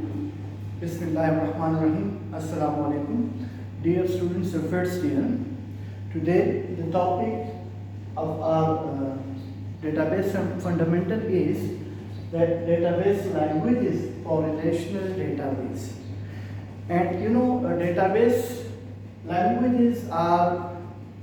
Bismillahirrahmanirrahim. Assalamu alaikum. Dear students of first year, today the topic of our database fundamental is that database languages for relational database. And database languages are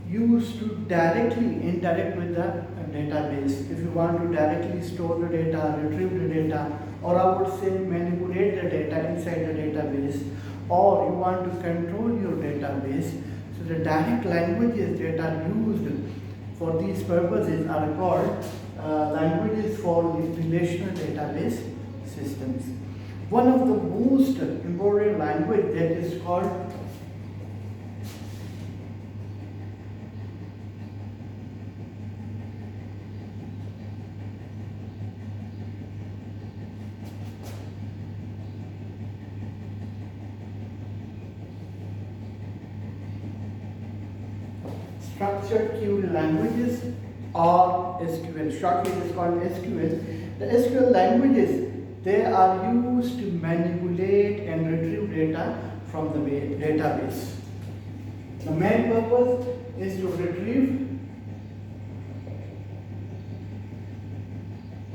used to directly interact with the database. If you want to directly store the data, retrieve the data, or I would say manipulate the data inside the database, or you want to control your database, so the direct languages that are used for these purposes are called languages for relational database systems. One of the most important language that is called structured query languages or SQL. Shortly it is called SQL. The SQL languages, they are used to manipulate and retrieve data from the database. The main purpose is to retrieve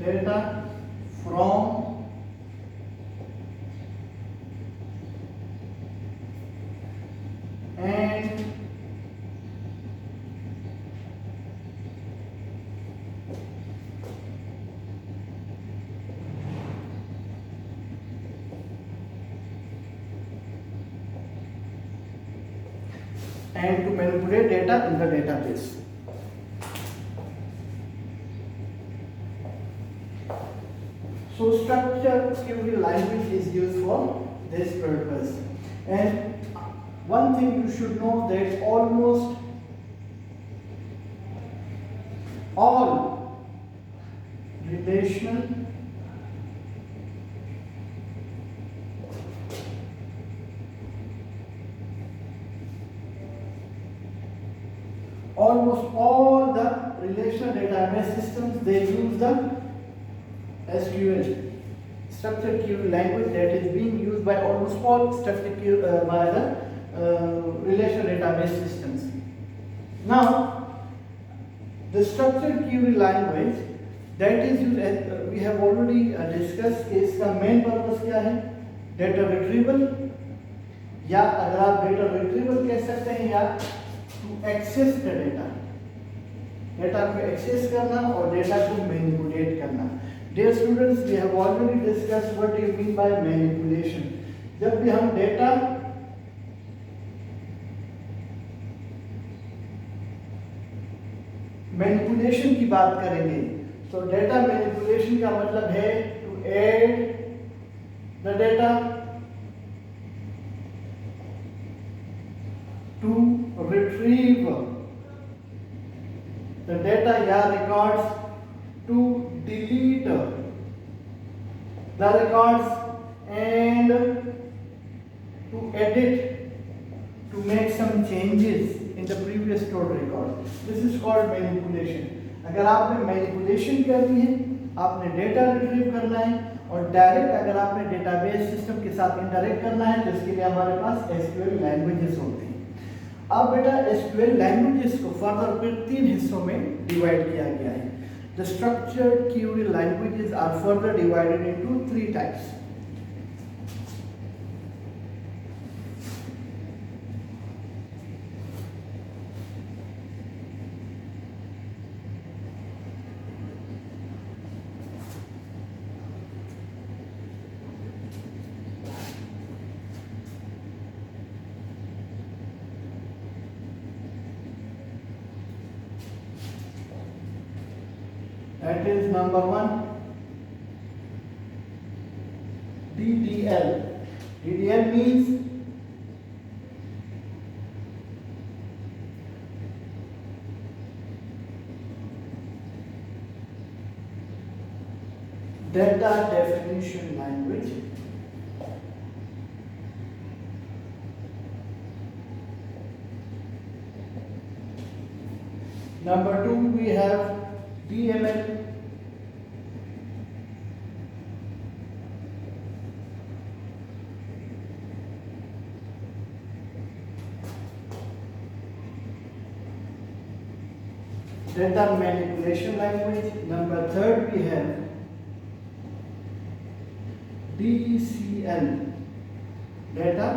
data from and to manipulate data in the database. So structured query language is used for this purpose. And one thing you should know that almost all relational database systems, they use the SQL, structured query language, that is being used by almost all structured query by the relational database systems. Now, the structured query language that is used, as we have already discussed, इसका main purpose क्या है? Data retrieval, या अगर आप data retrieval कह सकते हैं, या to access the data. Data को एक्सेस करना और डेटा को मैनिपुलेट करना. Dear students, we have already discuss what you mean by manipulation. जब भी हम डेटा मैनिपुलेशन की बात करेंगे, तो डेटा मैनिपुलेशन का मतलब है to add the data, to retrieve the data या records, to delete the records, and to edit, to make some changes in the previous stored record. This is called manipulation. अगर आपने manipulation करनी है, आपने data retrieve करना है, और direct अगर आपने डेटाबेस सिस्टम के साथ इंटरेक्ट करना है, तो इसके लिए हमारे पास SQL लैंग्वेजेस होती हैं. अब बेटा SQL लैंग्वेजेस को फर्दर फिर 3 हिस्सों में डिवाइड किया गया है. The structured query languages are further divided into 3 types. That is number 1, DDL. DDL means data definition language. Number 2, we have DML. data manipulation language. Number third we have DCL, data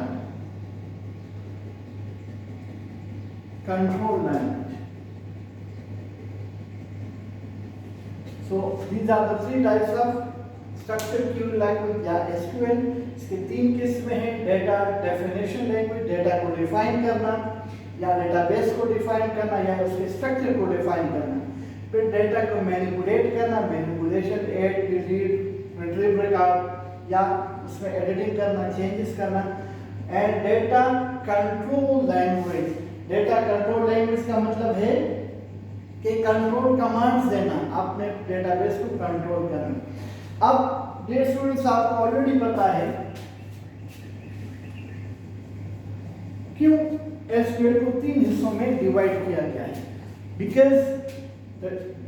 control language. So these are the three types of structured query language या SQL. इसके तीन किस्में हैं, data definition language, data को define करना या database को define करना या उसके स्ट्रक्चर को डिफाइन करना, फिर डेटा को मैनिपुलेट करना, manipulation, add, delete, retrieve record या उसमें एडिटिंग करना, चेंजेस करना, and data control language. Data control language का मतलब है कि कंट्रोल कमांड्स देना, अपने डेटाबेस को कंट्रोल करना। अब डियर स्टूडेंट्स, आपको ऑलरेडी पता है क्यों एसक्यूएल को तीन हिस्सों में डिवाइड किया गया है। बिकॉज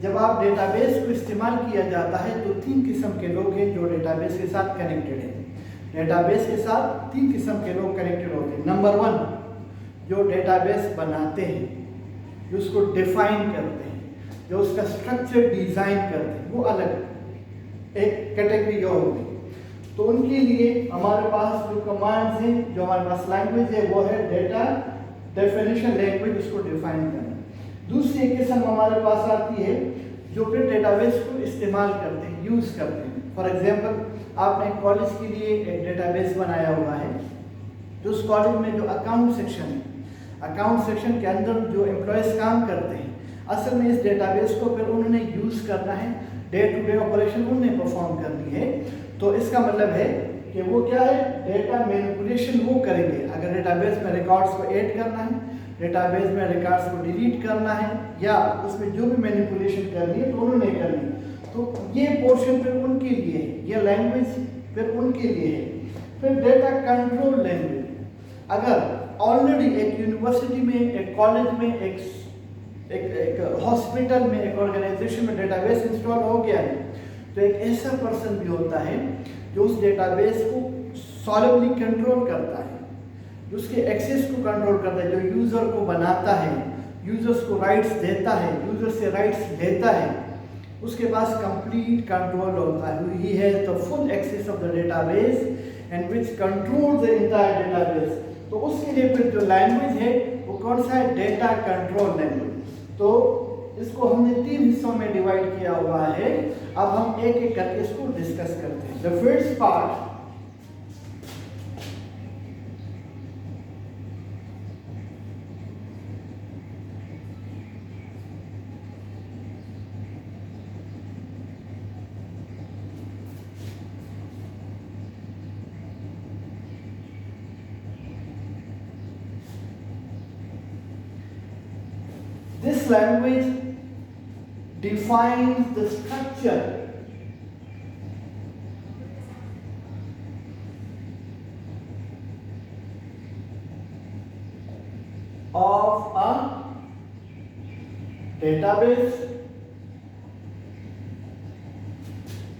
जब आप डेटाबेस को इस्तेमाल किया जाता है तो तीन किस्म के लोग हैं जो डेटाबेस के साथ कनेक्टेड हैं। डेटाबेस के साथ तीन किस्म के लोग कनेक्टेड होते हैं। नंबर वन, जो डेटाबेस बनाते हैं, जो उसको डिफाइन करते हैं, जो उसका स्ट्रक्चर डिजाइन करते हैं, वो अलग एक कैटेगरी और होगी। तो उनके लिए हमारे पास जो कमांड्स हैं, जो हमारे पास लैंग्वेज है, वो है डेटा डेफिनेशन लैंग्वेज, उसको डिफाइन करना। दूसरी एक किस्म हमारे पास आती है जो फिर डेटाबेस को इस्तेमाल करते हैं, यूज करते हैं। फॉर एग्जांपल, आपने कॉलेज के लिए एक डेटाबेस बनाया हुआ है, तो उस कॉलेज में जो अकाउंट सेक्शन है, अकाउंट सेक्शन के अंदर जो एम्प्लॉयज काम करते हैं, असल में इस डेटाबेस को फिर उन्होंने यूज करना है, डे टू डे ऑपरेशन उन्हें परफॉर्म करनी है। तो इसका मतलब है कि वो क्या है, डेटा मैनिपुलेशन वो करेंगे। अगर डेटाबेस में रिकॉर्ड्स को ऐड करना है, डेटाबेस में रिकॉर्ड्स को डिलीट करना है या उसमें जो भी मैनिपुलेशन करनी है तो उन्होंने करनी। तो ये पोर्शन फिर उनके लिए है, ये लैंग्वेज फिर उनके लिए है। फिर डेटा कंट्रोल लैंग्वेज, अगर ऑलरेडी एक यूनिवर्सिटी में, एक कॉलेज में, एक हॉस्पिटल में, एक ऑर्गेनाइजेशन में डेटाबेस इंस्टॉल हो गया है, तो एक ऐसा पर्सन भी होता है जो उस डेटाबेस को सॉलिडली कंट्रोल करता है, जो उसके एक्सेस को कंट्रोल करता है, जो यूजर को बनाता है, यूजर्स को राइट्स देता है, यूजर से राइट्स लेता है, उसके पास कंप्लीट कंट्रोल होता है। He has the full access of the database and which controls the entire database. तो उसके लिए फिर जो लैंग्वेज है वो कौन सा है, डेटा कंट्रोल लैंग्वेज। तो इसको हमने तीन हिस्सों में डिवाइड किया हुआ है। अब हम एक एक करके इसको डिस्कस करते हैं। The first part, this language defines the structure of a database,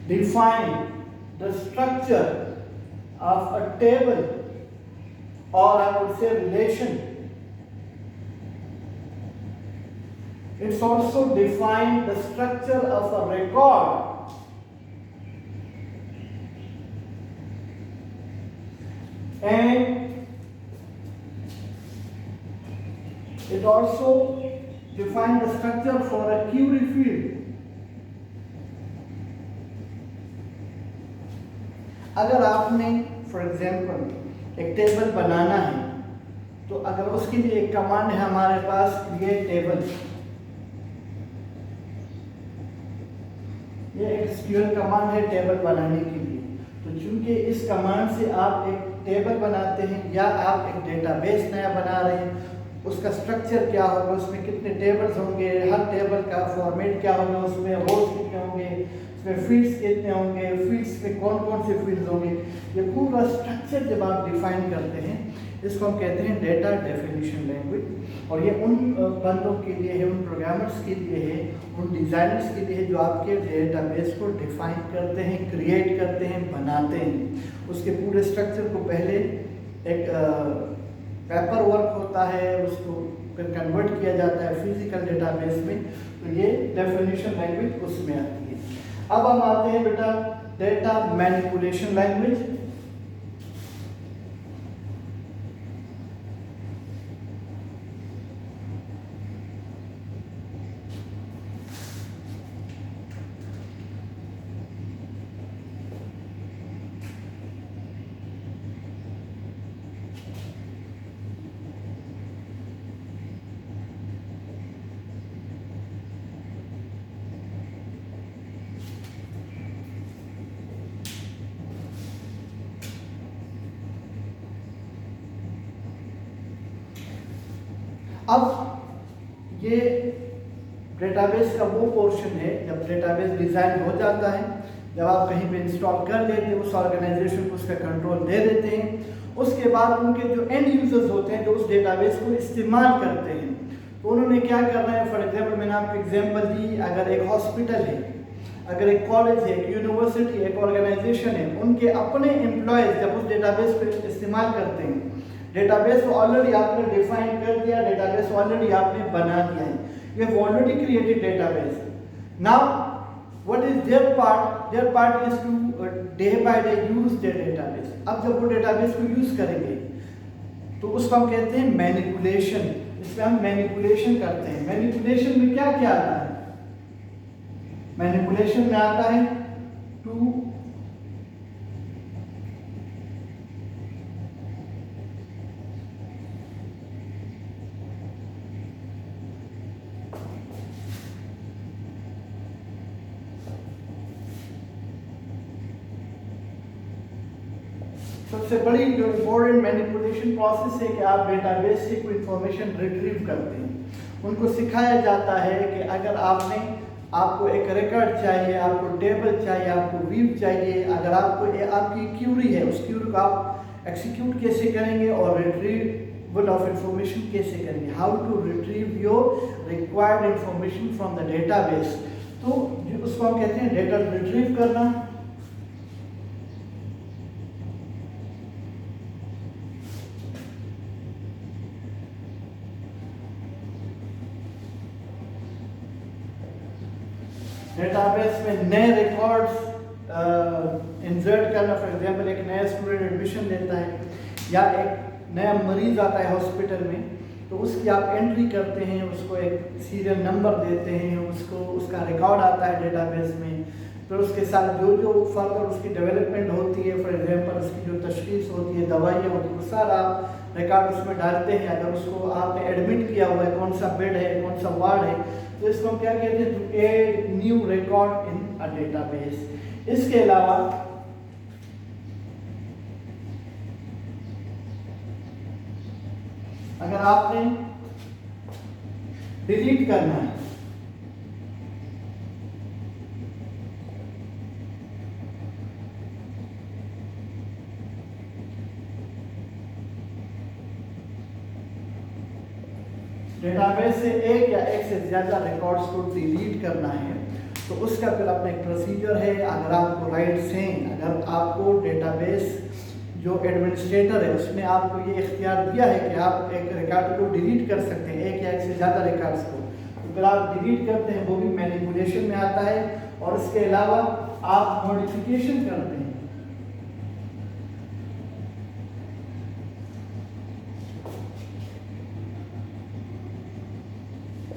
define the structure of a table, or I would say relation. It's also defined the structure of a record. And it also defines the structure for a query field. अगर आपने for example एक table बनाना है, तो अगर उसके लिए एक command है हमारे पास, क्रिएट टेबल, ये एक SQL कमांड है टेबल बनाने के लिए। तो चूंकि इस कमांड से आप एक टेबल बनाते हैं या आप एक डेटाबेस नया बना रहे हैं, उसका स्ट्रक्चर क्या होगा, उसमें कितने टेबल्स होंगे, हर टेबल का फॉर्मेट क्या होगा, उसमें रोज कितने होंगे, उसमें फील्ड्स कितने होंगे, फील्ड्स में कौन कौन से फील्ड्स होंगे, ये पूरा स्ट्रक्चर जब आप डिफाइन करते हैं, इसको हम कहते हैं डेटा डेफिनेशन लैंग्वेज। और ये उन बंदों के लिए है, उन प्रोग्रामर्स के लिए है, उन डिज़ाइनर्स के लिए है जो आपके डेटाबेस को डिफाइन करते हैं, क्रिएट करते हैं, बनाते हैं। उसके पूरे स्ट्रक्चर को पहले एक पेपर वर्क होता है, उसको फिर कन्वर्ट किया जाता है फिजिकल डेटाबेस में, तो ये डेफिनेशन लैंग्वेज उसमें आती है। अब हम आते हैं बेटा डेटा मैनिपुलेशन लैंग्वेज। अब ये डेटाबेस का वो पोर्शन है जब डेटाबेस डिज़ाइन हो जाता है, जब आप कहीं पे इंस्टॉल कर लेते हैं, उस ऑर्गेनाइजेशन को उसका कंट्रोल दे देते हैं, उसके बाद उनके जो एंड यूजर्स होते हैं जो उस डेटाबेस को इस्तेमाल करते हैं, तो उन्होंने क्या करना है। फॉर एग्जांपल मैंने आपको एग्जांपल दी, अगर एक हॉस्पिटल है, अगर एक कॉलेज है, एक यूनिवर्सिटी, एक ऑर्गेनाइजेशन है, उनके अपने एम्प्लॉयज़ जब उस डेटाबेस को इस्तेमाल करते हैं, डेटाबेस को ऑलरेडी आपने डिफाइन कर दिया, डेटाबेस ऑलरेडी आपने बना दिया है, you have already created database. Now what is their part? Their part is to day by day use their database. अब जब वो डेटाबेस को यूज करेंगे तो उसको हम कहते हैं मैनिपुलेशन। इसमें हम मैनिपुलेशन करते हैं। मैनिपुलेशन में क्या क्या आता है? मैनिपुलेशन में आता है टू सबसे बड़ी जो इम्पोर्टेंट मैनिपुलेशन प्रोसेस है कि आप डेटाबेस से कोई इंफॉर्मेशन रिट्रीव करते हैं। उनको सिखाया जाता है कि अगर आपको एक रिकॉर्ड चाहिए, आपको टेबल चाहिए, आपको व्यू चाहिए, अगर आपकी क्यूरी है, उस क्यूरी को आप एक्सिक्यूट कैसे करेंगे और रिट्रीवल ऑफ इंफॉर्मेशन कैसे करेंगे, how to retrieve your required information from the database. तो उसको हम कहते हैं डेटा रिट्रीव करना। डेटाबेस में नए रिकॉर्ड्स इंसर्ट करना। फॉर एग्जांपल एक नया स्टूडेंट एडमिशन लेता है या एक नया मरीज आता है हॉस्पिटल में, तो उसकी आप एंट्री करते हैं, उसको एक सीरियल नंबर देते हैं, उसका रिकॉर्ड आता है डेटाबेस में। फिर उसके साथ जो फर्दर उसकी डेवलपमेंट होती है, फॉर एग्जांपल उसकी जो तशखीस होती है, दवाइयाँ होती है, वो सारा आप रिकॉर्ड उसमें डालते हैं। अगर उसको आपने एडमिट किया हुआ है, कौन सा बेड है, कौन सा वार्ड है, तो इसको हम क्या कहते हैं, to add new record in a database. इसके अलावा अगर आपने डिलीट करना है, डेटाबेस से एक या एक से ज़्यादा रिकॉर्ड्स को डिलीट करना है, तो उसका फिर अपना एक प्रोसीजर है। अगर आपको राइट्स हैं, अगर आपको डेटाबेस जो एडमिनिस्ट्रेटर है उसने आपको ये इख्तियार दिया है कि आप एक रिकॉर्ड को डिलीट कर सकते हैं, एक या एक से ज़्यादा रिकॉर्ड्स को, तो फिर आप डिलीट करते हैं, वो भी मैनिपुलेशन में आता है। और इसके अलावा आप मॉडिफिकेशन करते हैं।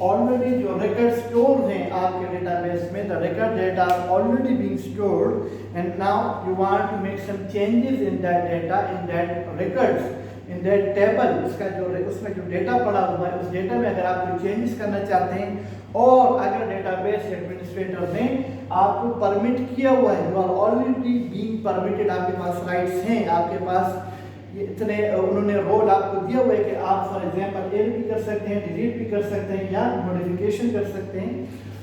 ऑलरेडी जो रिकॉर्ड स्टोर हैं आपके डेटाबेस में, the record data are already being stored and now you want to make some changes in that data, in that records, in that table. उसमें जो डेटा पड़ा हुआ है, उस डेटा में अगर आप कोई चेंजेस करना चाहते हैं, और अगर डेटाबेस एडमिनिस्ट्रेटर ने आपको परमिट किया हुआ है, you are already being permitted, आपके पास राइट्स हैं, आपके पास ये इतने उन्होंने रोल आपको दिया हुआ है कि आप फॉर एग्जांपल एड भी कर सकते हैं, डिलीट भी कर सकते हैं या मॉडिफिकेशन कर सकते हैं।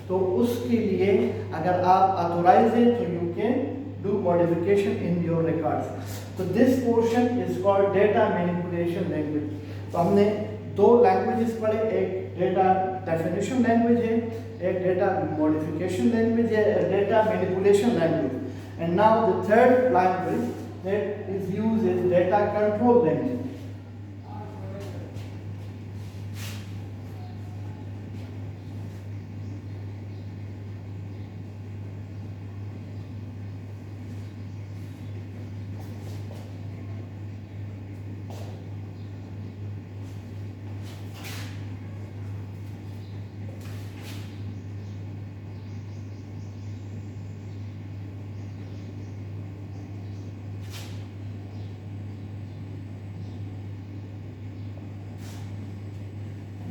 तो उसके लिए अगर आप ऑथोराइज हैं तो you can do modification in your records. तो this portion is called data manipulation language. तो हमने दो लैंग्वेजेस पढ़े, एक डेटा डेफिनेशन लैंग्वेज है, एक डेटा मॉडिफिकेशन लैंग्वेज है, data manipulation language. And now the third language that is used is data control language.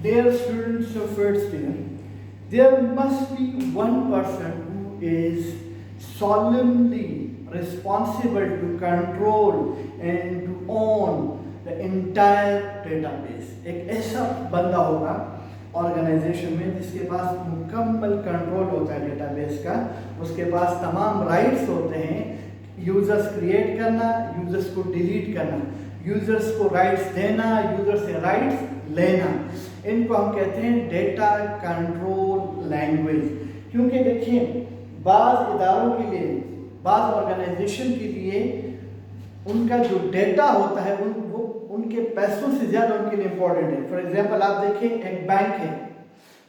Dear students of first year, there must be one person who is solemnly responsible to control and to own the entire database. एक ऐसा बंदा होगा organisation में जिसके पास मुकम्मल control होता है database का, उसके पास तमाम राइट्स होते हैं, यूजर्स क्रिएट करना, यूजर्स को डिलीट करना, यूजर्स को राइट्स देना, यूजर्स से राइट्स लेना। इनको हम कहते हैं डेटा कंट्रोल लैंग्वेज। क्योंकि देखिए बाज़ इदारों के लिए, बाज़ ऑर्गेनाइजेशन के लिए उनका जो डेटा होता है वो उनके पैसों से ज़्यादा उनके लिए इम्पोर्टेंट है। फॉर एग्जांपल आप देखिए एक बैंक है,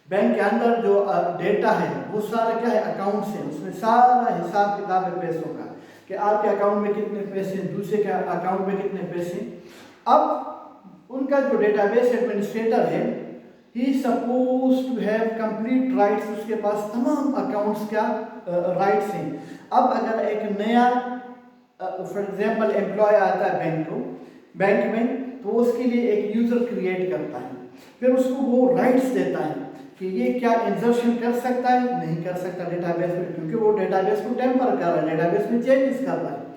बैंक के अंदर जो डेटा है वो सारा क्या है, अकाउंट्स है, उसमें सारा हिसाब किताब है पैसों का कि आपके अकाउंट में कितने पैसे, दूसरे के अकाउंट में कितने पैसे। अब उनका जो डेटाबेस एडमिनिस्ट्रेटर है, he suppose to have complete rights, उसके पास तमाम अकाउंट्स का राइट्स हैं। अब अगर एक नया फॉर एग्जांपल एम्प्लॉय आता है बैंक में, तो उसके लिए एक यूज़र क्रिएट करता है, फिर उसको वो राइट्स देता है कि ये क्या इंसर्शन कर सकता है, नहीं कर सकता डेटाबेस में, क्योंकि वो डेटाबेस को टेम्पर कर रहा है, डेटाबेस में चेंजेस कर रहा है।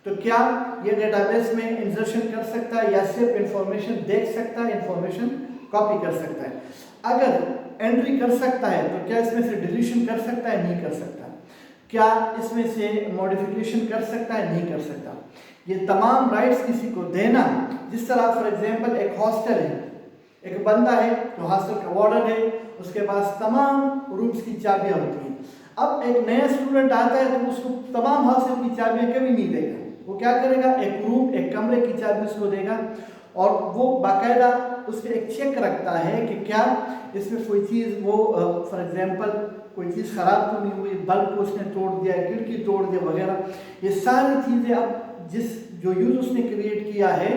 तो क्या ये डेटाबेस में इंसर्शन कर सकता है या सिर्फ इंफॉर्मेशन देख सकता है, इंफॉर्मेशन कॉपी कर सकता है? अगर एंट्री कर सकता है तो क्या इसमें से डिलीशन कर सकता है, नहीं कर सकता? क्या इसमें से मॉडिफिकेशन कर सकता है, नहीं कर सकता? ये तमाम राइट्स किसी को देना, जिस तरह फॉर एग्जांपल एक हॉस्टल है, एक बंदा है जो हॉस्टल का वार्डन है, उसके पास तमाम रूम्स की चाबियां होती हैं। अब एक नया स्टूडेंट आता है तो उसको तमाम हॉस्टल की चाबियां कभी नहीं देगा, वो क्या करेगा, एक रूम, एक कमरे की चाबी उसको देगा और वो बाकायदा उस पर एक चेक रखता है कि क्या इसमें कोई चीज़, वो फॉर एग्जांपल कोई चीज़ ख़राब तो नहीं हुई, बल्ब को उसने तोड़ दिया, खिड़की तोड़ दिया वगैरह। ये सारी चीज़ें अब जो यूज़र उसने क्रिएट किया है,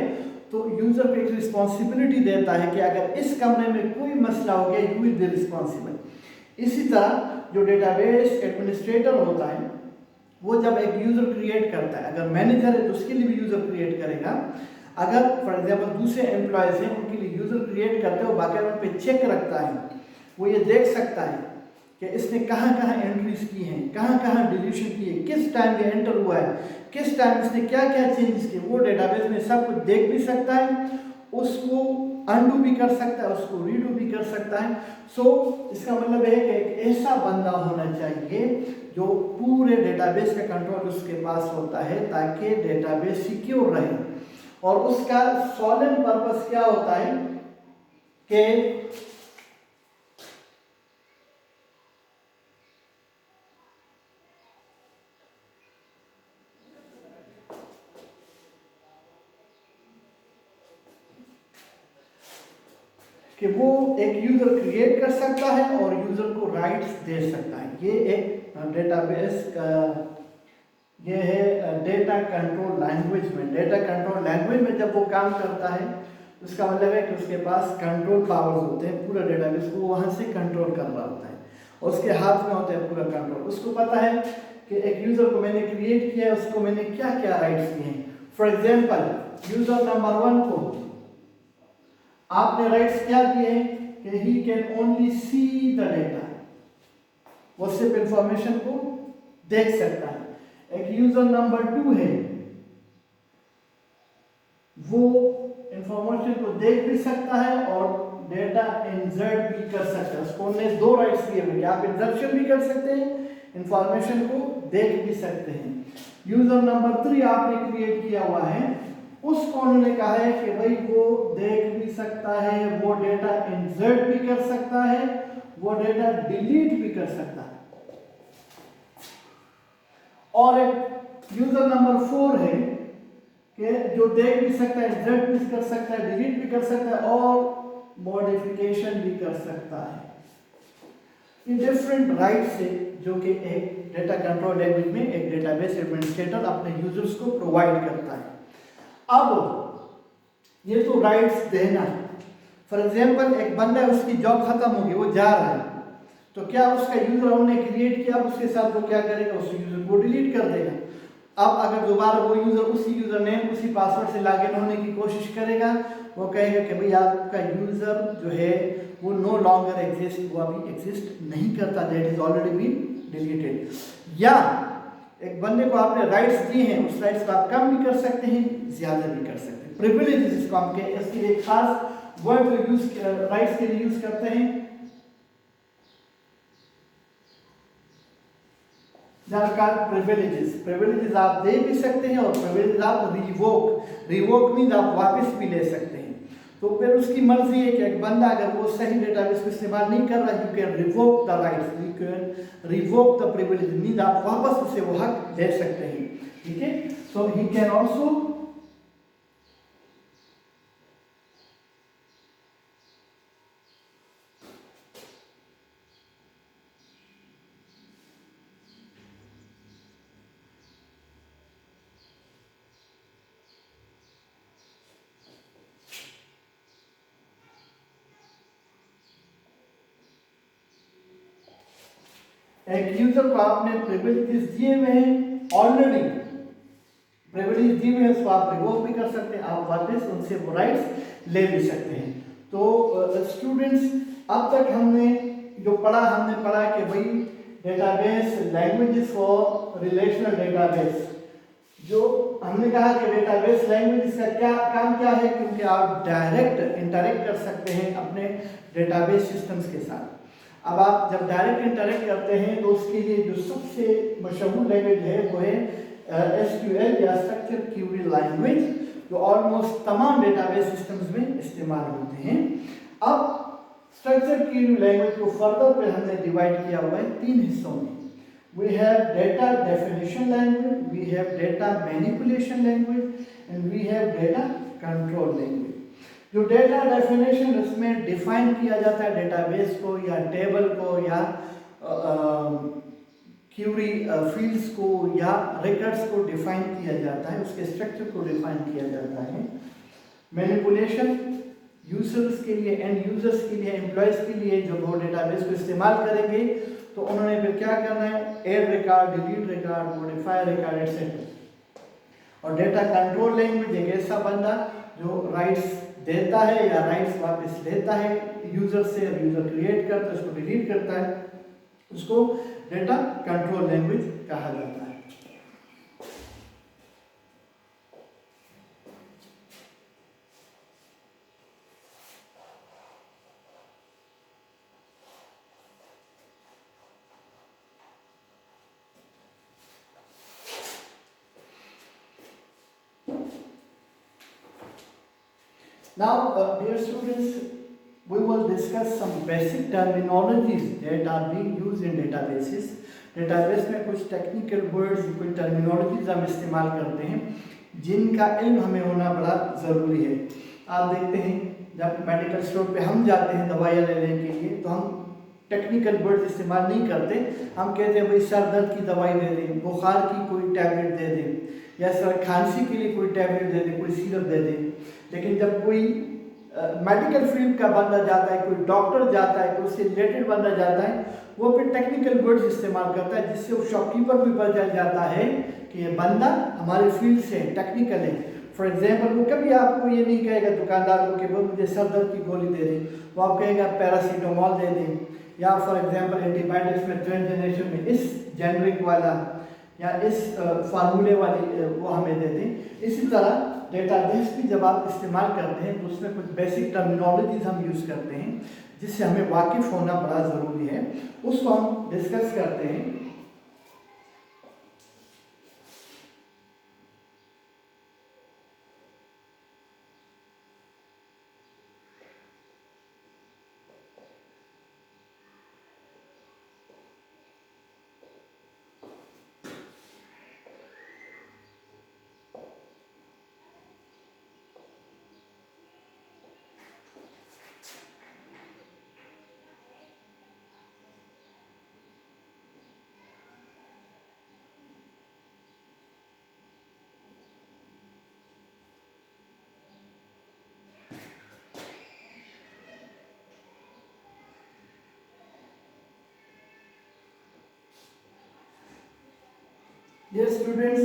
तो यूज़र को एक रिस्पॉन्सिबिलिटी देता है कि अगर इस कमरे में कोई मसला हो गया, यू विल बी रिस्पॉन्सिबल। इसी तरह जो डेटाबेस एडमिनिस्ट्रेटर होता है, वो जब एक यूज़र क्रिएट करता है, अगर मैनेजर है तो उसके लिए भी यूज़र क्रिएट करेगा, अगर फॉर एग्जांपल दूसरे एम्प्लॉयज़ हैं उनके लिए यूज़र क्रिएट करते हैं, वो बाकायदा उन पर चेक रखता है, वो ये देख सकता है कि इसने कहाँ कहाँ एंट्रीज की हैं, कहाँ कहाँ डिलीशन की है, किस टाइम ये एंटर हुआ है, किस टाइम इसने क्या क्या चेंजेस किए, वो डेटाबेस में सब कुछ देख भी सकता है, उसको अनडू भी कर सकता है, उसको रीडू भी कर सकता है। सो इसका मतलब है कि एक ऐसा बंदा होना चाहिए जो पूरे डेटाबेस का कंट्रोल उसके पास होता है, ताकि डेटाबेस सिक्योर रहे। और उसका सोलन पर्पस क्या होता है कि वो एक यूज़र क्रिएट कर सकता है और यूज़र को राइट्स दे सकता है। ये एक डेटाबेस का ये है डेटा कंट्रोल लैंग्वेज में। डेटा कंट्रोल लैंग्वेज में जब वो काम करता है, उसका मतलब है कि उसके पास कंट्रोल पावर्स होते हैं, पूरा डेटाबेस को वहाँ से कंट्रोल कर रहा होता है, और उसके हाथ में होता है पूरा कंट्रोल। उसको पता है कि एक यूज़र को मैंने क्रिएट किया है, उसको मैंने क्या क्या राइट्स दिए हैं। फॉर एग्जाम्पल यूज़र नंबर 1 को आपने राइट्स क्या दिए हैं कि he can only see the data, वो सिर्फ इंफॉर्मेशन को देख सकता है। एक यूजर नंबर 2 है, वो इंफॉर्मेशन को देख भी सकता है और डेटा इंसर्ट भी कर सकता है। उसको हमने 2 राइट्स दिए हुए, आप इंसर्शन भी कर सकते हैं, इंफॉर्मेशन को देख भी सकते हैं। यूजर नंबर 3 आपने क्रिएट किया हुआ है, उसको उन्होंने कहा है कि भाई वो देख भी सकता है, वो डेटा इंसर्ट भी कर सकता है, वो डेटा डिलीट भी कर सकता है। और एक यूजर नंबर 4 है कि जो देख भी सकता है, इंसर्ट भी कर सकता है, डिलीट भी कर सकता है और मॉडिफिकेशन भी कर सकता है। ये डिफरेंट राइट्स है जो कि एक डेटा कंट्रोल लैंग्वेज में एक डेटाबेस एडमिनिस्ट्रेटर अपने यूजर्स को प्रोवाइड करता है। अब ये तो राइट्स देना, फॉर एग्जांपल एक बंदा है, उसकी जॉब खत्म होगी, वो जा रहा है, तो क्या उसका यूजर हमने क्रिएट किया, उसके साथ वो क्या करेगा, उस यूजर को डिलीट कर देगा। अब अगर दोबारा वो यूज़र उसी यूज़र नेम उसी पासवर्ड से लॉगिन होने की कोशिश करेगा, वो कहेगा कि भाई आपका यूज़र जो है वो नो लॉन्गर एग्जिस्ट, वो अभी एग्जिस्ट नहीं करता, that is already been deleted. या एक बंदे को आपने राइट्स दिए हैं, उस राइट्स को आप कम भी कर सकते हैं, ज़्यादा भी कर सकते हैं। प्रिविलेजेस इसको हम इसके लिए खास वर्ड यूज राइट्स के लिए यूज करते हैं। प्रिविलेजेस आप दे भी सकते हैं और प्रिविलेज आप रिवोक मीन आप वापस भी ले सकते हैं। तो फिर उसकी मर्जी है कि एक बंदा अगर वो सही डेटाबेस को इस्तेमाल नहीं कर रहा, you can revoke the rights, you can revoke the privilege mean आप वापस उसे वो हक ले सकते हैं। ठीक है, सो ही कैन ऑल्सो एक यूजर को आपने प्रिविलेजेस दिए हुए हैं, ऑलरेडी प्रिविलेज दिए हुए हैं, उसको आप रिवोक भी कर सकते हैं, आप वापस उनसे वो राइट्स ले भी सकते हैं। तो स्टूडेंट्स, अब तक हमने जो पढ़ा, हमने पढ़ा कि भाई database languages for relational database, जो हमने कहा कि डेटाबेस लैंग्वेजेस का क्या काम क्या है, क्योंकि आप डायरेक्ट इंटरेक्ट कर सकते हैं अपने डेटाबेस सिस्टम्स के साथ। अब आप जब डायरेक्ट इंटरेक्ट करते हैं तो उसके लिए जो सबसे मशहूर लैंग्वेज है वो है SQL या स्ट्रक्चर क्वेरी लैंग्वेज, जो ऑलमोस्ट तमाम डेटाबेस सिस्टम्स में इस्तेमाल होते हैं। अब स्ट्रक्चर क्वेरी लैंग्वेज को फर्दर पे हमने डिवाइड किया हुआ है 3 हिस्सों में। We have data definition language, we have data manipulation language and we have data control language। जो डेटा डेफिनेशन, उसमें डिफाइन किया जाता है डेटाबेस को या टेबल को या क्यूरी फील्ड्स को या रिकॉर्ड्स को डिफाइन किया जाता है, उसके स्ट्रक्चर को डिफाइन किया जाता है। मैनिपुलेशन यूजर्स के लिए, एंड यूजर्स के लिए, एम्प्लॉयज के लिए, जो वो डेटाबेस को इस्तेमाल करेंगे तो उन्होंने फिर क्या करना है, add record, delete record, modify record etcetera. और डेटा कंट्रोल लैंग्वेज एक ऐसा बंदा जो राइट्स देता है या राइट्स वापस लेता है यूजर से, यूजर क्रिएट करता है उसको डिलीट करता है, उसको डेटा कंट्रोल लैंग्वेज कहा जाता है। Now, dear students, we will discuss some basic terminologies that are being used in databases. Database में कुछ टेक्निकल वर्ड्स, कुछ टर्मिनोलॉजीज हम इस्तेमाल करते हैं जिनका इल्म हमें होना बड़ा ज़रूरी है। आप देखते हैं जब मेडिकल स्टोर पे हम जाते हैं दवाइयाँ लेने के लिए तो हम टेक्निकल वर्ड्स इस्तेमाल नहीं करते, हम कहते हैं भाई सर दर्द की दवाई दे दें, बुखार की कोई टैबलेट दे दें, या सर खांसी के लिए कोई टैबलेट दे दें, कोई सिरप दे दें। लेकिन जब कोई मेडिकल फील्ड का बंदा जाता है, कोई डॉक्टर जाता है, कोई उससे रिलेटेड बंदा जाता है, वो फिर टेक्निकल वर्ड्स इस्तेमाल करता है, जिससे वो शॉपकीपर भी पता चल जाता है कि ये बंदा हमारे फील्ड से टेक्निकल है। फॉर एग्जाम्पल, वो कभी आपको ये नहीं कहेगा दुकानदार को कि वो मुझे सर दर्द की गोली दे दें, वो आप कहेगा पैरासीटामोल दे दें, या फॉर एग्जाम्पल एंटीबायोटिक्स में 3rd जनरेशन में इस जेनरिक वाला या इस फार्मूले वाली वो हमें दे दें। इसी तरह डेटाबेस भी जब आप इस्तेमाल करते हैं तो उसमें कुछ बेसिक टर्मिनोलॉजीज हम यूज़ करते हैं जिससे हमें वाकिफ़ होना बड़ा ज़रूरी है, उसको हम डिस्कस करते हैं। Dear students,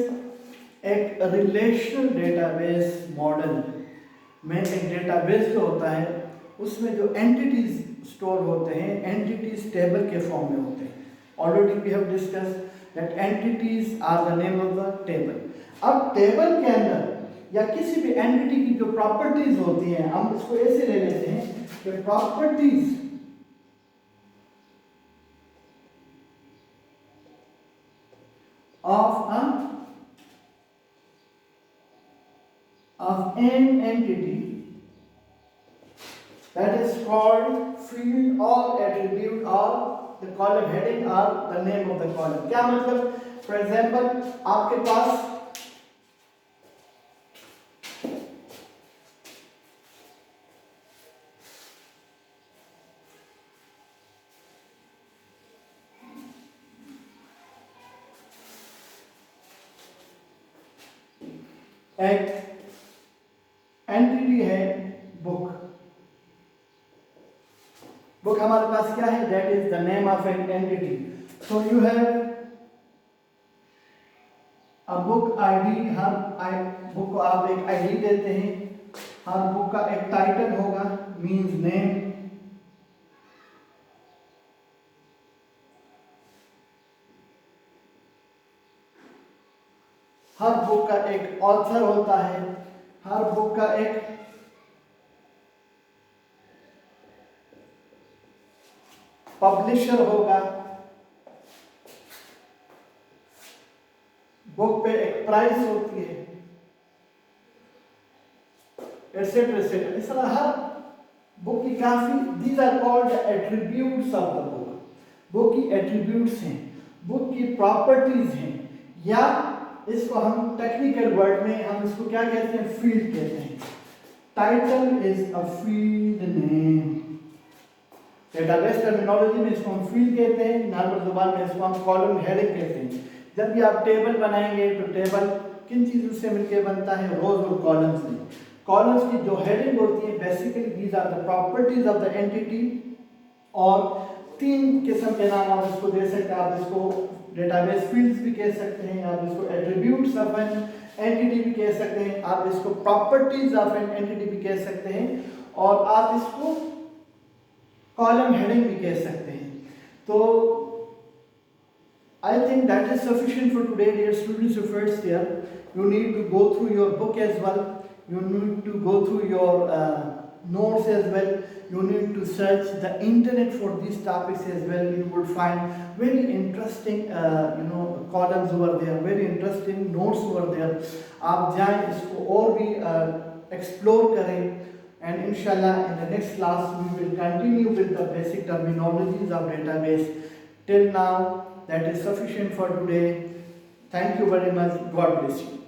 एक रिलेशनल डेटाबेस मॉडल में एक डेटाबेस जो होता है उसमें जो एंटिटीज स्टोर होते हैं एंटिटीज टेबल के फॉर्म में होते हैं. Already we have discuss that entities are the name of the table. अब टेबल के अंदर या किसी भी एंटिटी की जो प्रॉपर्टीज होती हैं हम इसको ऐसे ले लेते हैं कि properties of an entity that is called field or attribute or the column heading or the name of the column. क्या मतलब? For example, आपके पास एक एंटिटी है बुक. बुक हमारे पास क्या है? That is the name of an entity. So you have a book ID. Her book को आप एक आईडी देते हैं. हर बुक का एक टाइटल होगा, मींस नेम. हर बुक का एक ऑथर होता है. हर बुक का एक पब्लिशर होगा. बुक पे एक प्राइस होती है, एटसेट्रा एटसेट्रा. इस तरह हर बुक की काफी, these are called attributes of the book. Book की एट्रीब्यूट्स हैं, बुक की प्रॉपर्टीज हैं, या इसको हम टेक्निकल वर्ड में हम इसको क्या कहते हैं? फील्ड कहते हैं. Title is a field name. Database terminology में इसको हम फील्ड कहते हैं. नॉर्मल जुबान में इसको हम कॉलम हेडिंग कहते हैं. जब भी आप टेबल बनाएंगे तो टेबल किन चीज़ों से मिलकर बनता है? रोज और कॉलम्स से. कॉलम्स की जो हेडिंग होती है basically these are the properties of the entity. और तीन किस्म के नाम आप इसको दे सकते हैं. आप इसको डेटाबेस फील्ड्स भी कह सकते हैं, आप इसको एट्रीब्यूट्स ऑफ एन एंटिटी भी कह सकते हैं, आप इसको प्रॉपर्टीज ऑफ एन एंटिटी भी कह सकते हैं, और आप इसको कॉलम हेडिंग भी कह सकते हैं. तो I think that is sufficient for today, dear students of first year. You need to go through your book as well. You need to go through your notes as well. You need to search the internet for these topics as well. You would find very interesting columns over there, very interesting notes over there. आप जाएं इसको और भी explore करें, and inshallah in the next class we will continue with the basic terminologies of database. Till now that is sufficient for today. Thank you very much. God bless you.